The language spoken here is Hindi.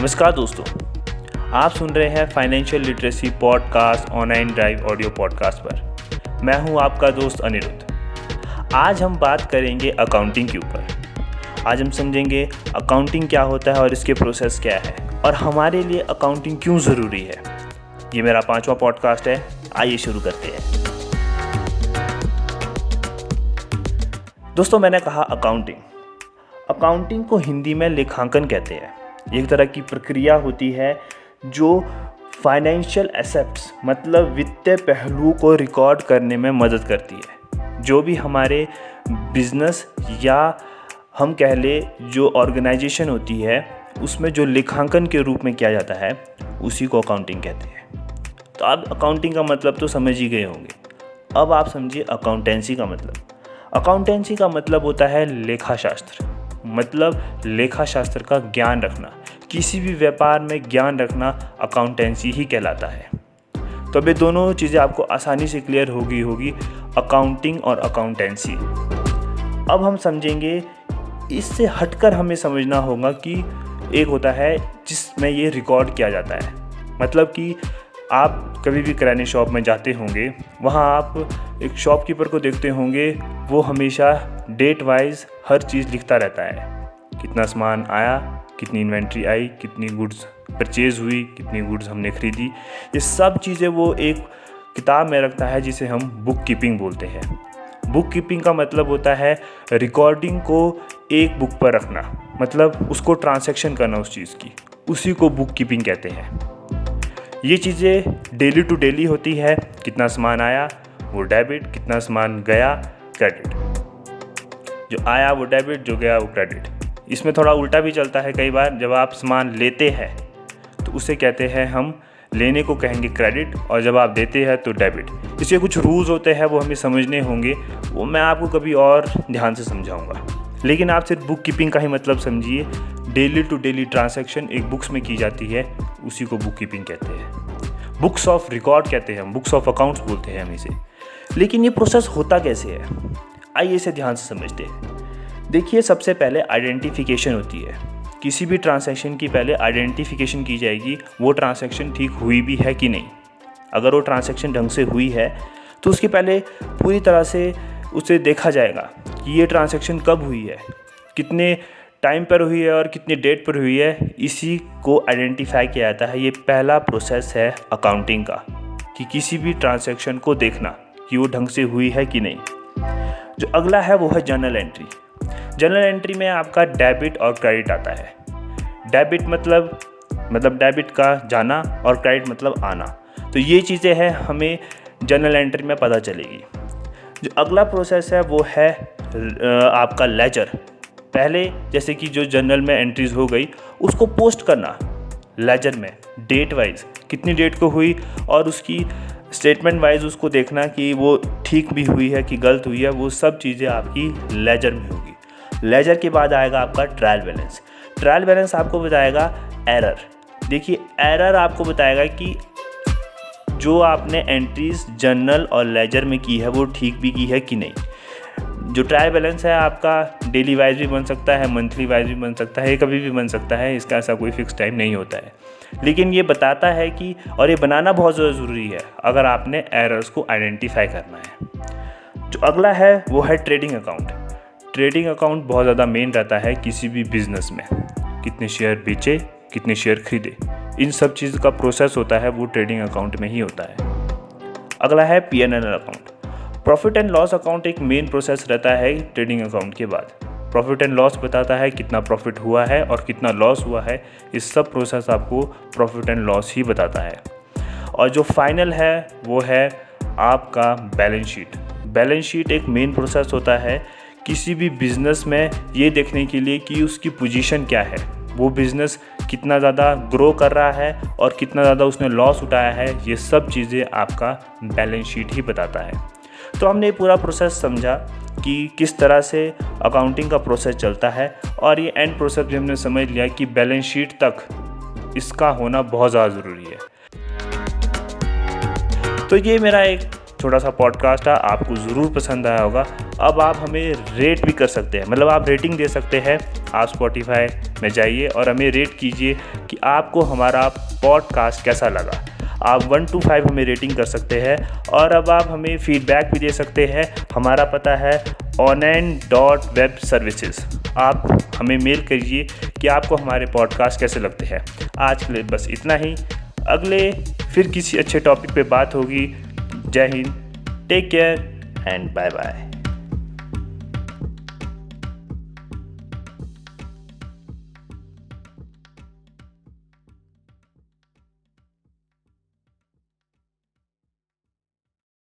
नमस्कार दोस्तों, आप सुन रहे हैं financial literacy podcast online drive audio podcast पर। मैं हूं आपका दोस्त अनिरुद्ध। आज हम बात करेंगे अकाउंटिंग के ऊपर। आज हम समझेंगे अकाउंटिंग क्या होता है और इसके प्रोसेस क्या है और हमारे लिए अकाउंटिंग क्यों ज़रूरी है। ये मेरा 5वां पॉडकास्ट है। आइए शुरू करते हैं। दोस्तों, मैंने कहा अकाउंटिंग को हिंदी में लेखांकन कहते हैं। एक तरह की प्रक्रिया होती है जो फाइनेंशियल एसेट्स मतलब वित्तीय पहलुओं को रिकॉर्ड करने में मदद करती है। जो भी हमारे बिजनेस या हम कह ले जो ऑर्गेनाइजेशन होती है उसमें जो लेखांकन के रूप में किया जाता है उसी को अकाउंटिंग कहते हैं। तो अब अकाउंटिंग का मतलब तो समझ ही गए होंगे। अब आप समझिए अकाउंटेंसी का मतलब। अकाउंटेंसी का मतलब होता है लेखाशास्त्र, मतलब लेखाशास्त्र का ज्ञान रखना। किसी भी व्यापार में ज्ञान रखना अकाउंटेंसी ही कहलाता है। तो अब ये दोनों चीज़ें आपको आसानी से क्लियर होगी अकाउंटिंग और अकाउंटेंसी। अब हम समझेंगे, इससे हटकर हमें समझना होगा कि एक होता है जिसमें ये रिकॉर्ड किया जाता है। मतलब कि आप कभी भी किराने शॉप में जाते होंगे, वहाँ आप एक शॉपकीपर को देखते होंगे, वो हमेशा डेट वाइज हर चीज़ लिखता रहता है। कितना सामान आया, कितनी इन्वेंट्री आई, कितनी गुड्स परचेज़ हुई, कितनी गुड्स हमने खरीदी, ये सब चीज़ें वो एक किताब में रखता है जिसे हम बुक कीपिंग बोलते हैं। बुक कीपिंग का मतलब होता है रिकॉर्डिंग को एक बुक पर रखना, मतलब उसको ट्रांसैक्शन करना उस चीज़ की, उसी को बुक कीपिंग कहते हैं। ये चीज़ें डेली टू डेली होती है। कितना सामान आया वो डेबिट, कितना सामान गया क्रेडिट। जो आया वो डेबिट, जो गया वो क्रेडिट। इसमें थोड़ा उल्टा भी चलता है कई बार। जब आप सामान लेते हैं तो उसे कहते हैं, हम लेने को कहेंगे क्रेडिट, और जब आप देते हैं तो डेबिट। इसके कुछ रूल्स होते हैं, वो हमें समझने होंगे, वो मैं आपको कभी और ध्यान से समझाऊंगा। लेकिन आप सिर्फ बुक कीपिंग का ही मतलब समझिए। डेली टू डेली ट्रांसैक्शन एक बुक्स में की जाती है, उसी को बुक कीपिंग कहते हैं। बुक्स ऑफ रिकॉर्ड कहते हैं हम, बुक्स ऑफ अकाउंट्स बोलते हैं हम इसे। लेकिन ये प्रोसेस होता कैसे है, आइए इसे ध्यान से समझते हैं। देखिए, सबसे पहले आइडेंटिफिकेशन होती है। किसी भी ट्रांसैक्शन की पहले आइडेंटिफिकेशन की जाएगी, वो ट्रांसैक्शन ठीक हुई भी है कि नहीं। अगर वो ट्रांसैक्शन ढंग से हुई है तो उसके पहले पूरी तरह से उसे देखा जाएगा कि ये ट्रांसैक्शन कब हुई है, कितने टाइम पर हुई है और कितनी डेट पर हुई है। इसी को आइडेंटिफाई किया जाता है। ये पहला प्रोसेस है अकाउंटिंग का, कि किसी भी ट्रांसैक्शन को देखना कि वो ढंग से हुई है कि नहीं। जो अगला है वो है जर्नल एंट्री। जर्नल एंट्री में आपका डेबिट और क्रेडिट आता है। डेबिट मतलब डेबिट का जाना और क्रेडिट मतलब आना। तो ये चीज़ें हैं, हमें जर्नल एंट्री में पता चलेगी। जो अगला प्रोसेस है वो है आपका लेजर। पहले जैसे कि जो जर्नल में एंट्रीज हो गई उसको पोस्ट करना लेजर में, डेट वाइज कितनी डेट को हुई, और उसकी स्टेटमेंट वाइज उसको देखना कि वो ठीक भी हुई है कि गलत हुई है। वो सब चीज़ें आपकी लेजर में होगी। लेजर के बाद आएगा आपका ट्रायल बैलेंस। ट्रायल बैलेंस आपको बताएगा एरर। देखिए, एरर आपको बताएगा कि जो आपने एंट्रीज जर्नल और लेजर में की है वो ठीक भी की है कि नहीं। जो ट्रायल बैलेंस है आपका डेली वाइज भी बन सकता है, मंथली वाइज भी बन सकता है, कभी भी बन सकता है। इसका ऐसा कोई फिक्स टाइम नहीं होता है। लेकिन ये बताता है कि, और ये बनाना बहुत ज़रूरी है अगर आपने एरर्स को आइडेंटिफाई करना है। जो अगला है वो है ट्रेडिंग अकाउंट। ट्रेडिंग अकाउंट बहुत ज़्यादा मेन रहता है किसी भी बिजनेस में। कितने शेयर बेचे, कितने शेयर खरीदे, इन सब चीज़ का प्रोसेस होता है वो ट्रेडिंग अकाउंट में ही होता है। अगला है P&L account. Profit and loss account एक मेन प्रोसेस रहता है ट्रेडिंग अकाउंट के बाद। प्रॉफिट एंड लॉस बताता है कितना प्रॉफिट हुआ है और कितना लॉस हुआ है। इस सब प्रोसेस आपको प्रॉफिट एंड लॉस ही बताता है। और जो फाइनल है वो है आपका बैलेंस शीट। बैलेंस शीट एक मेन प्रोसेस होता है किसी भी बिजनेस में, ये देखने के लिए कि उसकी पोजीशन क्या है, वो बिज़नेस कितना ज़्यादा ग्रो कर रहा है और कितना ज़्यादा उसने लॉस उठाया है। ये सब चीज़ें आपका बैलेंस शीट ही बताता है। तो हमने पूरा प्रोसेस समझा कि किस तरह से अकाउंटिंग का प्रोसेस चलता है, और ये एंड प्रोसेस भी हमने समझ लिया कि बैलेंस शीट तक इसका होना बहुत ज़्यादा ज़रूरी है। तो ये मेरा एक छोटा सा पॉडकास्ट है, आपको ज़रूर पसंद आया होगा। अब आप हमें रेट भी कर सकते हैं, मतलब आप रेटिंग दे सकते हैं। आप स्पॉटिफाई में जाइए और हमें रेट कीजिए कि आपको हमारा पॉडकास्ट कैसा लगा। आप 1 to 5 हमें रेटिंग कर सकते हैं और अब आप हमें फीडबैक भी दे सकते हैं। हमारा पता है onan.webservices। आप हमें मेल करिए कि आपको हमारे पॉडकास्ट कैसे लगते हैं। आज के लिए बस इतना ही, अगले फिर किसी अच्छे टॉपिक पे बात होगी। जय Hind, take care and bye bye.